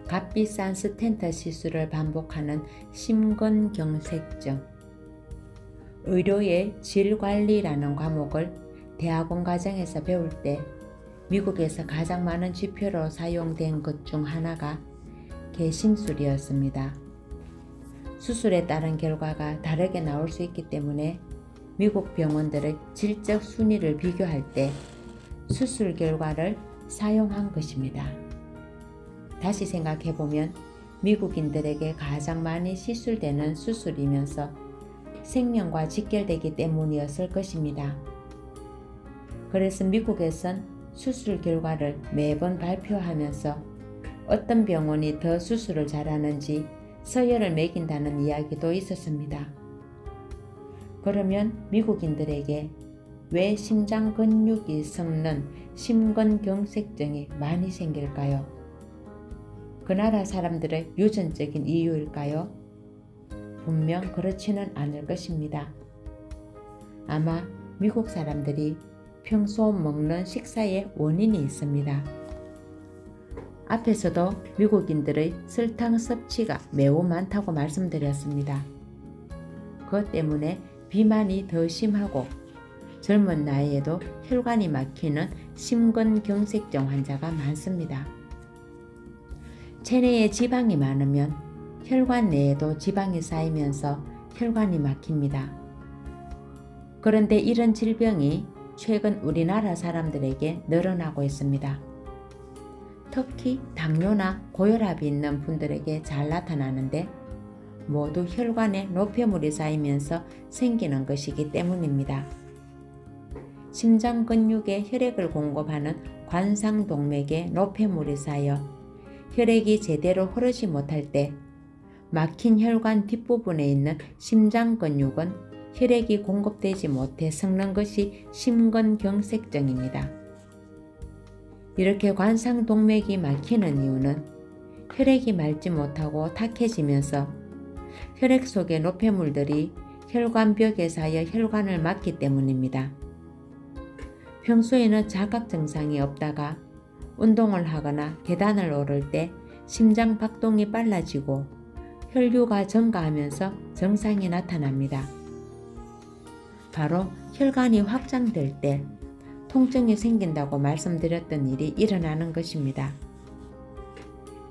값비싼 스텐트 시술을 반복하는 심근경색증. 의료의 질관리라는 과목을 대학원 과정에서 배울 때 미국에서 가장 많은 지표로 사용된 것 중 하나가 개심술이었습니다. 수술에 따른 결과가 다르게 나올 수 있기 때문에 미국 병원들의 질적 순위를 비교할 때 수술 결과를 사용한 것입니다. 다시 생각해보면 미국인들에게 가장 많이 시술되는 수술이면서 생명과 직결되기 때문이었을 것입니다. 그래서 미국에선 수술 결과를 매번 발표하면서 어떤 병원이 더 수술을 잘하는지 서열을 매긴다는 이야기도 있었습니다. 그러면 미국인들에게 왜 심장 근육이 썩는 심근경색증이 많이 생길까요? 그 나라 사람들의 유전적인 이유일까요? 분명 그렇지는 않을 것입니다. 아마 미국 사람들이 평소 먹는 식사에 원인이 있습니다. 앞에서도 미국인들의 설탕 섭취가 매우 많다고 말씀드렸습니다. 그것 때문에 비만이 더 심하고 젊은 나이에도 혈관이 막히는 심근경색증 환자가 많습니다. 체내에 지방이 많으면 혈관 내에도 지방이 쌓이면서 혈관이 막힙니다. 그런데 이런 질병이 최근 우리나라 사람들에게 늘어나고 있습니다. 특히 당뇨나 고혈압이 있는 분들에게 잘 나타나는데 모두 혈관에 노폐물이 쌓이면서 생기는 것이기 때문입니다. 심장 근육에 혈액을 공급하는 관상동맥에 노폐물이 쌓여 혈액이 제대로 흐르지 못할 때 막힌 혈관 뒷부분에 있는 심장 근육은 혈액이 공급되지 못해 썩는 것이 심근경색증입니다. 이렇게 관상동맥이 막히는 이유는 혈액이 맑지 못하고 탁해지면서 혈액 속의 노폐물들이 혈관벽에 쌓여 혈관을 막기 때문입니다. 평소에는 자각 증상이 없다가 운동을 하거나 계단을 오를 때 심장 박동이 빨라지고 혈류가 증가하면서 증상이 나타납니다. 바로 혈관이 확장될 때 통증이 생긴다고 말씀드렸던 일이 일어나는 것입니다.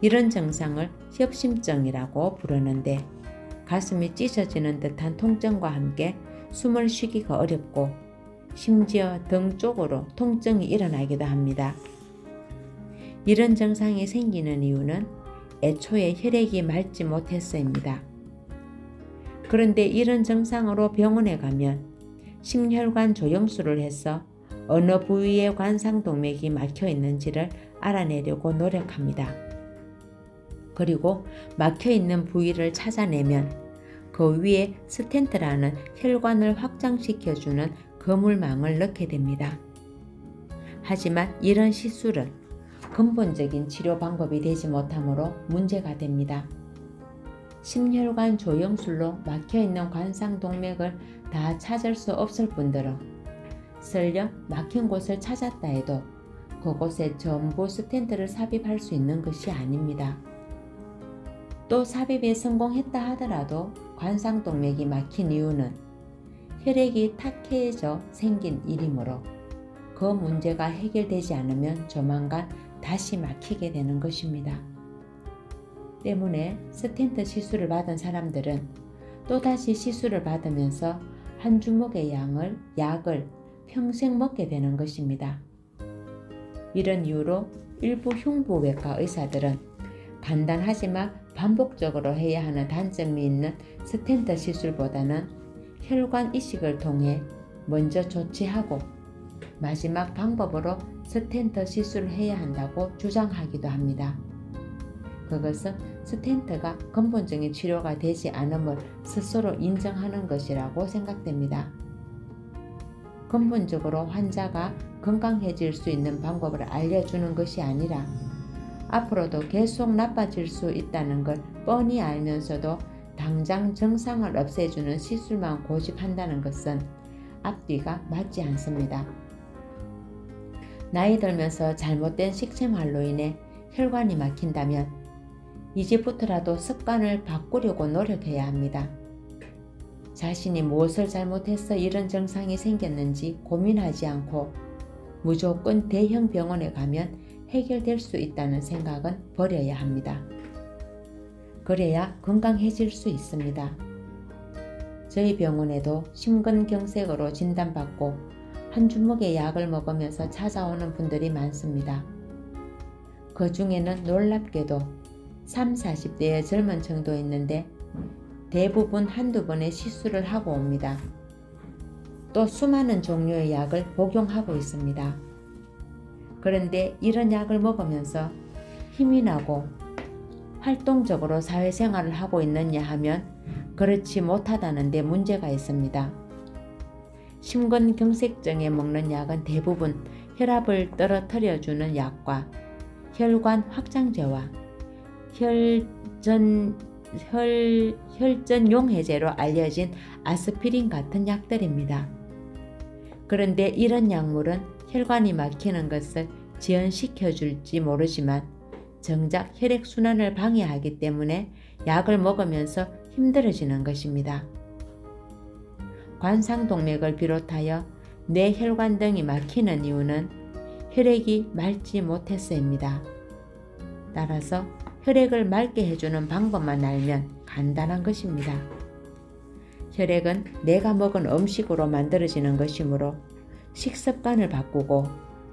이런 증상을 협심증이라고 부르는데 가슴이 찢어지는 듯한 통증과 함께 숨을 쉬기가 어렵고 심지어 등 쪽으로 통증이 일어나기도 합니다. 이런 증상이 생기는 이유는 애초에 혈액이 맑지 못해서입니다. 그런데 이런 증상으로 병원에 가면 심혈관 조영술을 해서 어느 부위에 관상동맥이 막혀 있는지를 알아내려고 노력합니다. 그리고 막혀 있는 부위를 찾아내면 그 위에 스텐트라는 혈관을 확장시켜주는 거물망을 넣게 됩니다. 하지만 이런 시술은 근본적인 치료 방법이 되지 못하므로 문제가 됩니다. 심혈관 조영술로 막혀있는 관상동맥을 다 찾을 수 없을 뿐더러 설령 막힌 곳을 찾았다 해도 그곳에 전부 스텐트를 삽입할 수 있는 것이 아닙니다. 또 삽입에 성공했다 하더라도 관상동맥이 막힌 이유는 혈액이 탁해져 생긴 일이므로 그 문제가 해결되지 않으면 조만간 다시 막히게 되는 것입니다. 때문에 스텐트 시술을 받은 사람들은 또다시 시술을 받으면서 한 주먹의 약을 평생 먹게 되는 것입니다. 이런 이유로 일부 흉부외과 의사들은 간단하지만 반복적으로 해야 하는 단점이 있는 스텐트 시술보다는 혈관 이식을 통해 먼저 조치하고 마지막 방법으로 스텐트 시술을 해야 한다고 주장하기도 합니다. 그것은 스텐트가 근본적인 치료가 되지 않음을 스스로 인정하는 것이라고 생각됩니다. 근본적으로 환자가 건강해질 수 있는 방법을 알려주는 것이 아니라 앞으로도 계속 나빠질 수 있다는 걸 뻔히 알면서도 당장 증상을 없애주는 시술만 고집한다는 것은 앞뒤가 맞지 않습니다. 나이 들면서 잘못된 식생활로 인해 혈관이 막힌다면 이제부터라도 습관을 바꾸려고 노력해야 합니다. 자신이 무엇을 잘못해서 이런 증상이 생겼는지 고민하지 않고 무조건 대형 병원에 가면 해결될 수 있다는 생각은 버려야 합니다. 그래야 건강해질 수 있습니다. 저희 병원에도 심근경색으로 진단받고 한 주먹의 약을 먹으면서 찾아오는 분들이 많습니다. 그 중에는 놀랍게도 30, 40대의 젊은 층도 있는데 대부분 한두 번의 시술을 하고 옵니다. 또 수많은 종류의 약을 복용하고 있습니다. 그런데 이런 약을 먹으면서 힘이 나고 활동적으로 사회생활을 하고 있느냐 하면 그렇지 못하다는 데 문제가 있습니다. 심근경색증에 먹는 약은 대부분 혈압을 떨어뜨려주는 약과 혈관 확장제와 혈전용해제로 알려진 아스피린 같은 약들입니다. 그런데 이런 약물은 혈관이 막히는 것을 지연시켜 줄지 모르지만 정작 혈액순환을 방해하기 때문에 약을 먹으면서 힘들어지는 것입니다. 관상동맥을 비롯하여 뇌 혈관 등이 막히는 이유는 혈액이 맑지 못해서입니다. 따라서 혈액을 맑게 해주는 방법만 알면 간단한 것입니다. 혈액은 내가 먹은 음식으로 만들어지는 것이므로 식습관을 바꾸고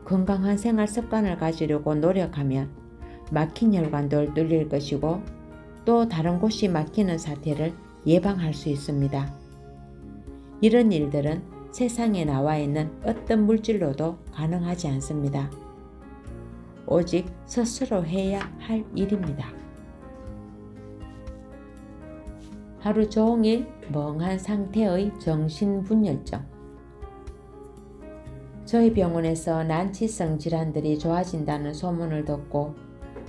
건강한 생활 습관을 가지려고 노력하면 막힌 혈관도 뚫릴 것이고 또 다른 곳이 막히는 사태를 예방할 수 있습니다. 이런 일들은 세상에 나와 있는 어떤 물질로도 가능하지 않습니다. 오직 스스로 해야 할 일입니다. 하루 종일 멍한 상태의 정신분열증. 저희 병원에서 난치성 질환들이 좋아진다는 소문을 듣고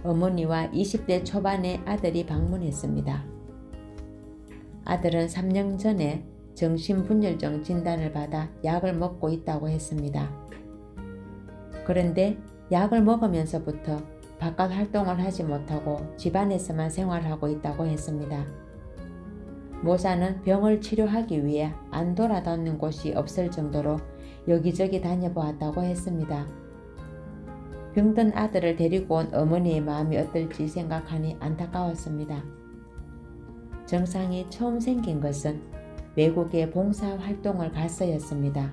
어머니와 20대 초반의 아들이 방문했습니다. 아들은 3년 전에 정신분열증 진단을 받아 약을 먹고 있다고 했습니다. 그런데 약을 먹으면서부터 바깥 활동을 하지 못하고 집안에서만 생활하고 있다고 했습니다. 모자는 병을 치료하기 위해 안 돌아다니는 곳이 없을 정도로 여기저기 다녀보았다고 했습니다. 병든 아들을 데리고 온 어머니의 마음이 어떨지 생각하니 안타까웠습니다. 증상이 처음 생긴 것은 외국에 봉사활동을 갔어였습니다.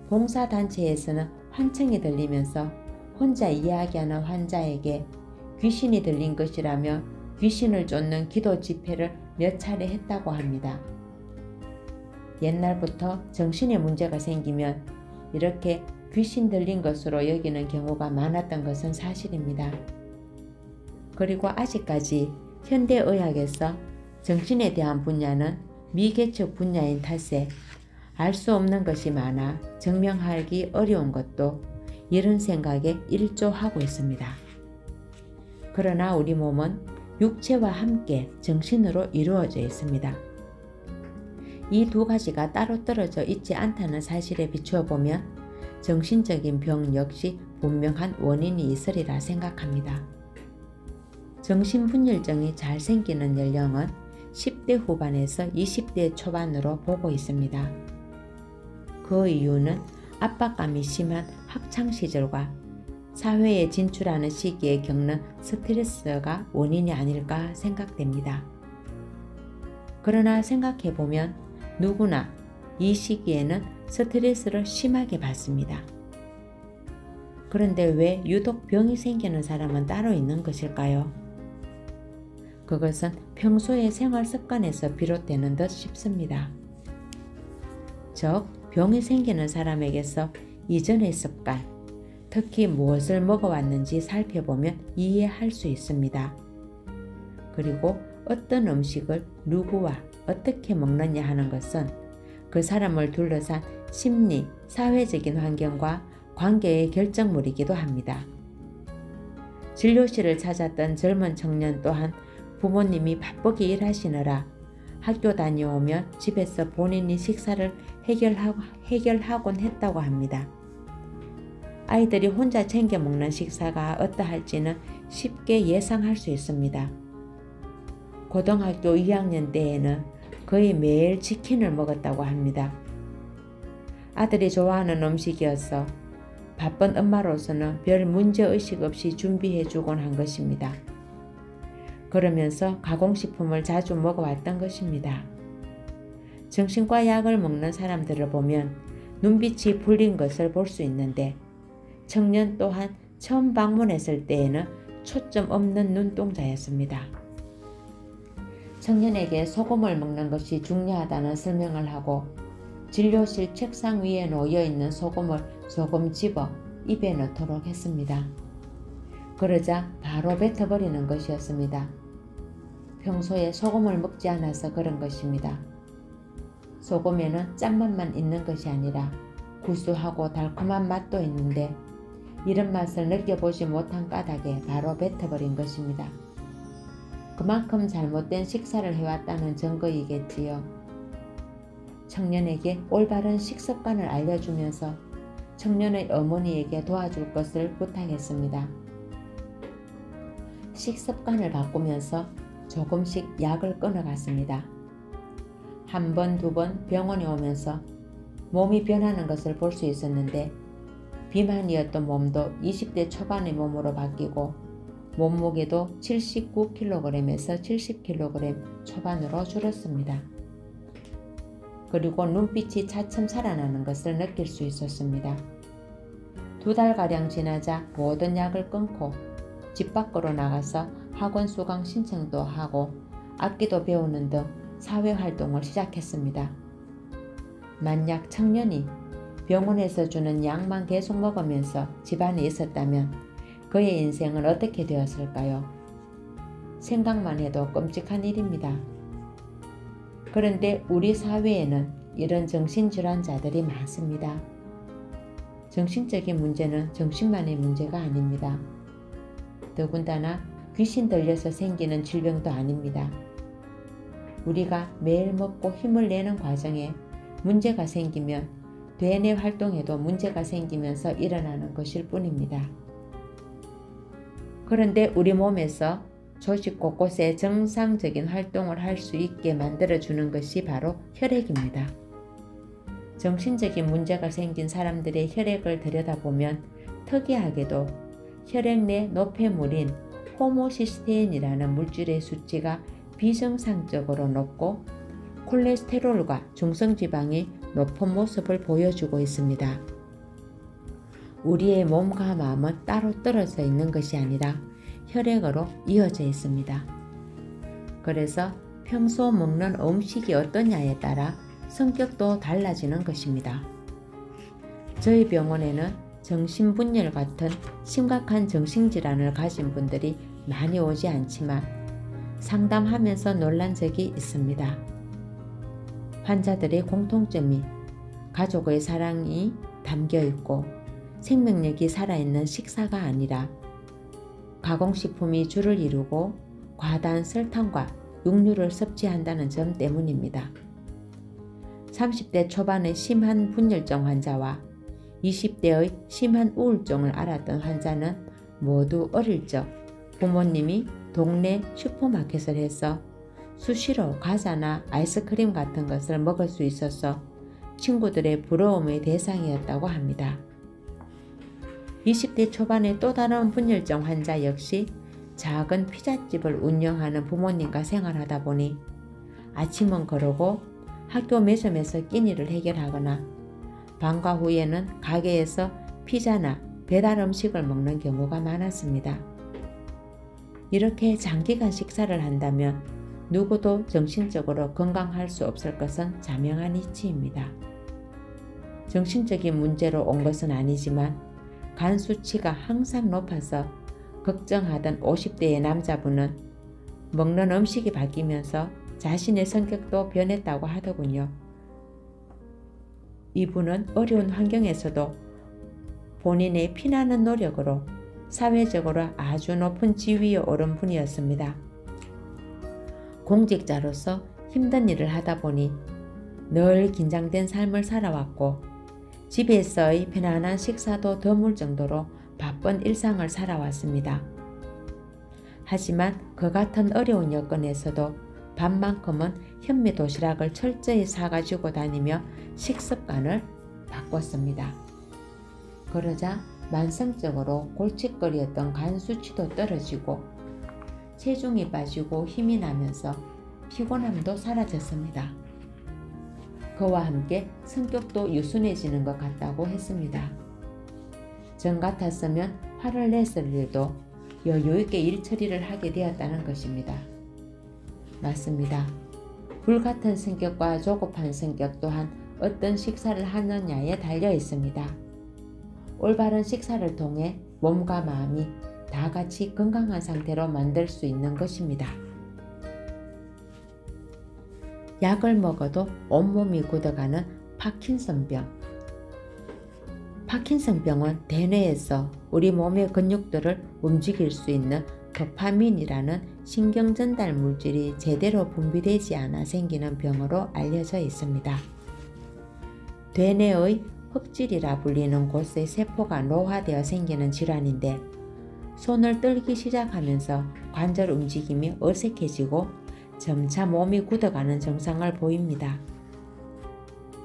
봉사단체에서는 환청이 들리면서 혼자 이야기하는 환자에게 귀신이 들린 것이라며 귀신을 쫓는 기도 집회를 몇 차례 했다고 합니다. 옛날부터 정신에 문제가 생기면 이렇게 귀신 들린 것으로 여기는 경우가 많았던 것은 사실입니다. 그리고 아직까지 현대의학에서 정신에 대한 분야는 미개척 분야인 탓에 알 수 없는 것이 많아 증명하기 어려운 것도 이런 생각에 일조하고 있습니다. 그러나 우리 몸은 육체와 함께 정신으로 이루어져 있습니다. 이 두 가지가 따로 떨어져 있지 않다는 사실에 비추어 보면 정신적인 병 역시 분명한 원인이 있으리라 생각합니다. 정신분열증이 잘 생기는 연령은 10대 후반에서 20대 초반으로 보고 있습니다. 그 이유는 압박감이 심한 학창시절과 사회에 진출하는 시기에 겪는 스트레스가 원인이 아닐까 생각됩니다. 그러나 생각해보면 누구나 이 시기에는 스트레스를 심하게 받습니다. 그런데 왜 유독 병이 생기는 사람은 따로 있는 것일까요? 그것은 평소의 생활 습관에서 비롯되는 듯 싶습니다. 즉, 병이 생기는 사람에게서 이전의 습관, 특히 무엇을 먹어왔는지 살펴보면 이해할 수 있습니다. 그리고 어떤 음식을 누구와 어떻게 먹느냐 하는 것은 그 사람을 둘러싼 심리, 사회적인 환경과 관계의 결정물이기도 합니다. 진료실을 찾았던 젊은 청년 또한 부모님이 바쁘게 일하시느라 학교 다녀오면 집에서 본인이 식사를 해결하곤 했다고 합니다. 아이들이 혼자 챙겨 먹는 식사가 어떠할지는 쉽게 예상할 수 있습니다. 고등학교 2학년 때에는 거의 매일 치킨을 먹었다고 합니다. 아들이 좋아하는 음식이어서 바쁜 엄마로서는 별 문제의식 없이 준비해주곤 한 것입니다. 그러면서 가공식품을 자주 먹어왔던 것입니다. 정신과 약을 먹는 사람들을 보면 눈빛이 풀린 것을 볼 수 있는데 청년 또한 처음 방문했을 때에는 초점 없는 눈동자였습니다. 청년에게 소금을 먹는 것이 중요하다는 설명을 하고 진료실 책상 위에 놓여있는 소금을 조금 집어 입에 넣도록 했습니다. 그러자 바로 뱉어버리는 것이었습니다. 평소에 소금을 먹지 않아서 그런 것입니다. 소금에는 짠맛만 있는 것이 아니라 구수하고 달콤한 맛도 있는데 이런 맛을 느껴보지 못한 까닭에 바로 뱉어버린 것입니다. 그만큼 잘못된 식사를 해왔다는 증거이겠지요. 청년에게 올바른 식습관을 알려주면서 청년의 어머니에게 도와줄 것을 부탁했습니다. 식습관을 바꾸면서 조금씩 약을 끊어갔습니다. 한 번, 두 번 병원에 오면서 몸이 변하는 것을 볼 수 있었는데 비만이었던 몸도 20대 초반의 몸으로 바뀌고 몸무게도 79kg에서 70kg 초반으로 줄었습니다. 그리고 눈빛이 차츰 살아나는 것을 느낄 수 있었습니다. 2달가량 지나자 모든 약을 끊고 집 밖으로 나가서 학원 수강 신청도 하고 악기도 배우는 등 사회활동을 시작했습니다. 만약 청년이 병원에서 주는 약만 계속 먹으면서 집안에 있었다면 그의 인생은 어떻게 되었을까요? 생각만 해도 끔찍한 일입니다. 그런데 우리 사회에는 이런 정신질환자들이 많습니다. 정신적인 문제는 정신만의 문제가 아닙니다. 더군다나 귀신 들려서 생기는 질병도 아닙니다. 우리가 매일 먹고 힘을 내는 과정에 문제가 생기면 되뇌 활동에도 문제가 생기면서 일어나는 것일 뿐입니다. 그런데 우리 몸에서 조직 곳곳에 정상적인 활동을 할 수 있게 만들어주는 것이 바로 혈액입니다. 정신적인 문제가 생긴 사람들의 혈액을 들여다보면 특이하게도 혈액 내 노폐물인 호모시스테인이라는 물질의 수치가 비정상적으로 높고 콜레스테롤과 중성지방이 높은 모습을 보여주고 있습니다. 우리의 몸과 마음은 따로 떨어져 있는 것이 아니라 혈액으로 이어져 있습니다. 그래서 평소 먹는 음식이 어떠냐에 따라 성격도 달라지는 것입니다. 저희 병원에는 정신분열 같은 심각한 정신질환을 가진 분들이 많이 오지 않지만 상담하면서 놀란 적이 있습니다. 환자들의 공통점이 가족의 사랑이 담겨있고 생명력이 살아있는 식사가 아니라 가공식품이 주를 이루고 과다한 설탕과 육류를 섭취한다는 점 때문입니다. 30대 초반의 심한 분열증 환자와 20대의 심한 우울증을 앓았던 환자는 모두 어릴 적 부모님이 동네 슈퍼마켓을 해서 수시로 과자나 아이스크림 같은 것을 먹을 수 있어서 친구들의 부러움의 대상이었다고 합니다. 20대 초반의 또 다른 분열증 환자 역시 작은 피자집을 운영하는 부모님과 생활하다 보니 아침은 거르고 학교 매점에서 끼니를 해결하거나 방과 후에는 가게에서 피자나 배달 음식을 먹는 경우가 많았습니다. 이렇게 장기간 식사를 한다면 누구도 정신적으로 건강할 수 없을 것은 자명한 이치입니다. 정신적인 문제로 온 것은 아니지만 간 수치가 항상 높아서 걱정하던 50대의 남자분은 먹는 음식이 바뀌면서 자신의 성격도 변했다고 하더군요. 이분은 어려운 환경에서도 본인의 피나는 노력으로 사회적으로 아주 높은 지위에 오른 분이었습니다. 공직자로서 힘든 일을 하다 보니 늘 긴장된 삶을 살아왔고 집에서의 편안한 식사도 드물 정도로 바쁜 일상을 살아왔습니다. 하지만 그 같은 어려운 여건에서도 밥만큼은 현미 도시락을 철저히 사가지고 다니며 식습관을 바꿨습니다. 그러자 만성적으로 골칫거리였던 간 수치도 떨어지고 체중이 빠지고 힘이 나면서 피곤함도 사라졌습니다. 그와 함께 성격도 유순해지는 것 같다고 했습니다. 전 같았으면 화를 냈을 일도 여유있게 일 처리를 하게 되었다는 것입니다. 맞습니다. 불같은 성격과 조급한 성격 또한 어떤 식사를 하느냐에 달려 있습니다. 올바른 식사를 통해 몸과 마음이 다 같이 건강한 상태로 만들 수 있는 것입니다. 약을 먹어도 온몸이 굳어가는 파킨슨병. 파킨슨병은 대뇌에서 우리 몸의 근육들을 움직일 수 있는 도파민이라는 신경전달 물질이 제대로 분비되지 않아 생기는 병으로 알려져 있습니다. 대뇌의 흑질이라 불리는 곳의 세포가 노화되어 생기는 질환인데 손을 떨기 시작하면서 관절 움직임이 어색해지고 점차 몸이 굳어가는 증상을 보입니다.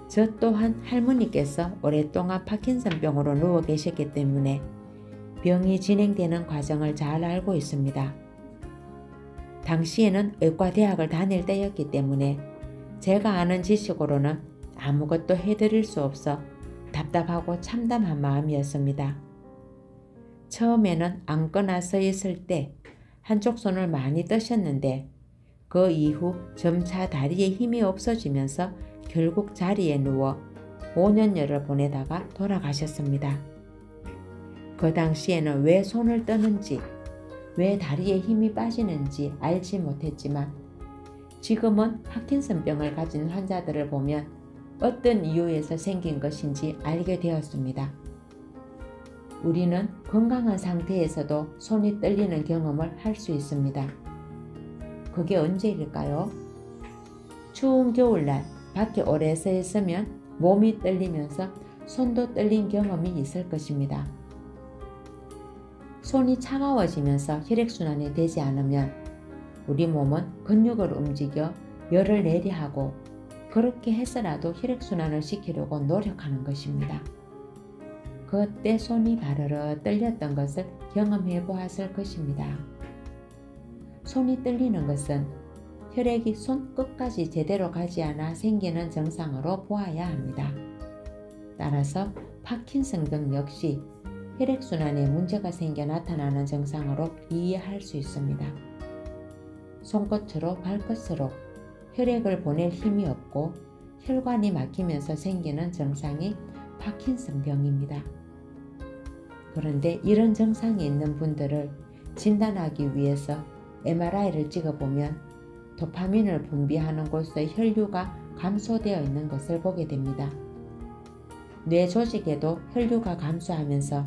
저 또한 할머니께서 오랫동안 파킨슨병으로 누워 계셨기 때문에 병이 진행되는 과정을 잘 알고 있습니다. 당시에는 의과대학을 다닐 때였기 때문에 제가 아는 지식으로는 아무것도 해드릴 수 없어 답답하고 참담한 마음이었습니다. 처음에는 앉거나 서 있을 때 한쪽 손을 많이 떠셨는데 그 이후 점차 다리에 힘이 없어지면서 결국 자리에 누워 5년여를 보내다가 돌아가셨습니다. 그 당시에는 왜 손을 떠는지, 왜 다리에 힘이 빠지는지 알지 못했지만 지금은 파킨슨병을 가진 환자들을 보면 어떤 이유에서 생긴 것인지 알게 되었습니다. 우리는 건강한 상태에서도 손이 떨리는 경험을 할 수 있습니다. 그게 언제일까요? 추운 겨울날 밖에 오래 서 있으면 몸이 떨리면서 손도 떨린 경험이 있을 것입니다. 손이 차가워지면서 혈액순환이 되지 않으면 우리 몸은 근육을 움직여 열을 내게 하고 그렇게 해서라도 혈액순환을 시키려고 노력하는 것입니다. 그때 손이 바르르 떨렸던 것을 경험해 보았을 것입니다. 손이 떨리는 것은 혈액이 손끝까지 제대로 가지 않아 생기는 증상으로 보아야 합니다. 따라서 파킨슨병 역시 혈액순환에 문제가 생겨 나타나는 증상으로 이해할 수 있습니다. 손끝으로 발끝으로 혈액을 보낼 힘이 없고 혈관이 막히면서 생기는 증상이 파킨슨병입니다. 그런데 이런 증상이 있는 분들을 진단하기 위해서 MRI를 찍어보면 도파민을 분비하는 곳의 혈류가 감소되어 있는 것을 보게 됩니다. 뇌 조직에도 혈류가 감소하면서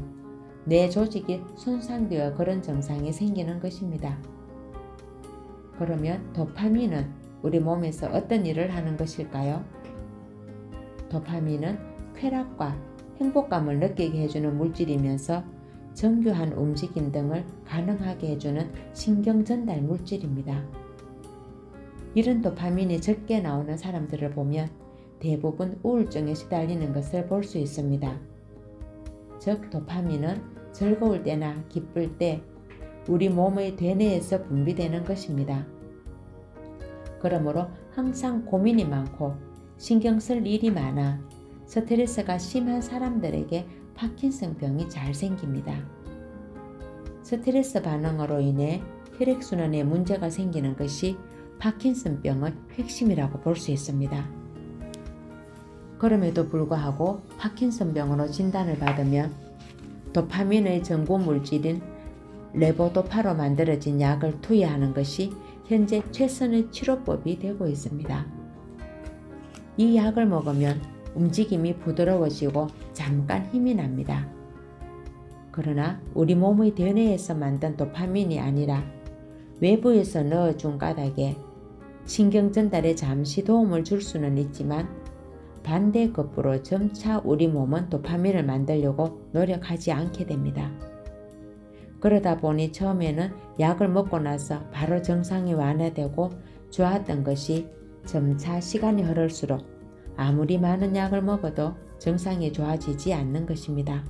뇌 조직이 손상되어 그런 증상이 생기는 것입니다. 그러면 도파민은 우리 몸에서 어떤 일을 하는 것일까요? 도파민은 쾌락과 행복감을 느끼게 해주는 물질이면서 정교한 움직임 등을 가능하게 해주는 신경전달 물질입니다. 이런 도파민이 적게 나오는 사람들을 보면 대부분 우울증에 시달리는 것을 볼 수 있습니다. 즉 도파민은 즐거울 때나 기쁠 때 우리 몸의 대뇌에서 분비되는 것입니다. 그러므로 항상 고민이 많고 신경 쓸 일이 많아 스트레스가 심한 사람들에게 파킨슨병이 잘 생깁니다. 스트레스 반응으로 인해 혈액순환에 문제가 생기는 것이 파킨슨병의 핵심이라고 볼 수 있습니다. 그럼에도 불구하고 파킨슨병으로 진단을 받으면 도파민의 전고 물질인 레보도파로 만들어진 약을 투여하는 것이 현재 최선의 치료법이 되고 있습니다. 이 약을 먹으면 움직임이 부드러워지고 잠깐 힘이 납니다. 그러나 우리 몸의 대뇌에서 만든 도파민이 아니라 외부에서 넣어준 까닭에 신경전달에 잠시 도움을 줄 수는 있지만 반대급부로 점차 우리 몸은 도파민을 만들려고 노력하지 않게 됩니다. 그러다 보니 처음에는 약을 먹고 나서 바로 정상이 완화되고 좋았던 것이 점차 시간이 흐를수록 아무리 많은 약을 먹어도 증상이 좋아지지 않는 것입니다.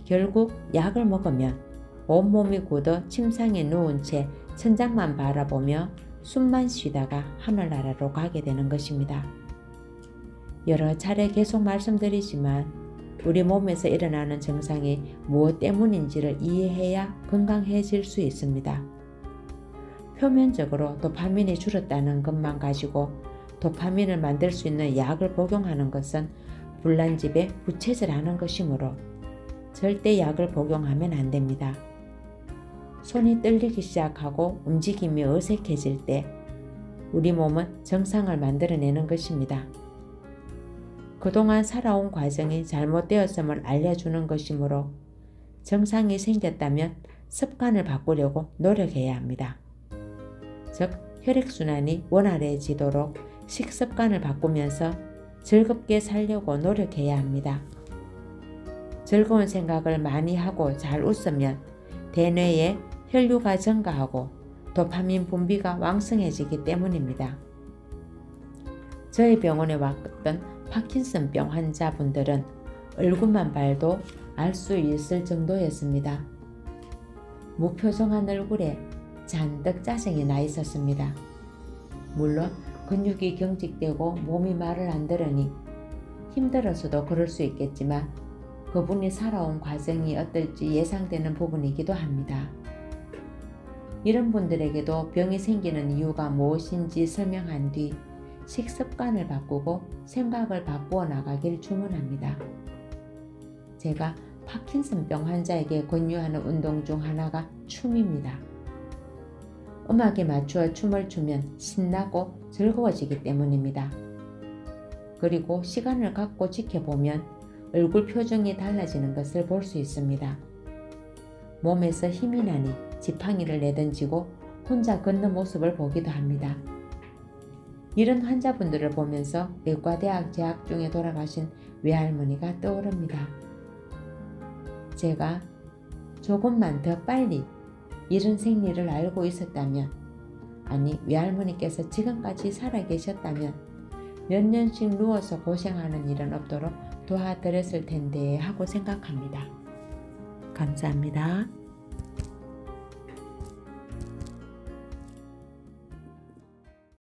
결국 약을 먹으면 온몸이 굳어 침상에 누운 채 천장만 바라보며 숨만 쉬다가 하늘나라로 가게 되는 것입니다. 여러 차례 계속 말씀드리지만 우리 몸에서 일어나는 증상이 무엇 때문인지를 이해해야 건강해질 수 있습니다. 표면적으로 도파민이 줄었다는 것만 가지고 도파민을 만들 수 있는 약을 복용하는 것은 불난집에 부채질하는 것이므로 절대 약을 복용하면 안 됩니다. 손이 떨리기 시작하고 움직임이 어색해질 때 우리 몸은 정상을 만들어내는 것입니다. 그동안 살아온 과정이 잘못되었음을 알려주는 것이므로 정상이 생겼다면 습관을 바꾸려고 노력해야 합니다. 즉 혈액순환이 원활해지도록 식습관을 바꾸면서 즐겁게 살려고 노력해야 합니다. 즐거운 생각을 많이 하고 잘 웃으면 대뇌에 혈류가 증가하고 도파민 분비가 왕성해지기 때문입니다. 저희 병원에 왔던 파킨슨병 환자분들은 얼굴만 봐도 알 수 있을 정도였습니다. 무표정한 얼굴에 잔뜩 짜증이 나 있었습니다. 물론 근육이 경직되고 몸이 말을 안 들으니 힘들어서도 그럴 수 있겠지만 그분이 살아온 과정이 어떨지 예상되는 부분이기도 합니다. 이런 분들에게도 병이 생기는 이유가 무엇인지 설명한 뒤 식습관을 바꾸고 생각을 바꾸어 나가길 주문합니다. 제가 파킨슨병 환자에게 권유하는 운동 중 하나가 춤입니다. 음악에 맞추어 춤을 추면 신나고 즐거워지기 때문입니다. 그리고 시간을 갖고 지켜보면 얼굴 표정이 달라지는 것을 볼 수 있습니다. 몸에서 힘이 나니 지팡이를 내던지고 혼자 걷는 모습을 보기도 합니다. 이런 환자분들을 보면서 의과대학 재학 중에 돌아가신 외할머니가 떠오릅니다. 제가 조금만 더 빨리 이런 생리를 알고 있었다면, 아니 외할머니께서 지금까지 살아계셨다면 몇 년씩 누워서 고생하는 일은 없도록 도와드렸을 텐데 하고 생각합니다. 감사합니다.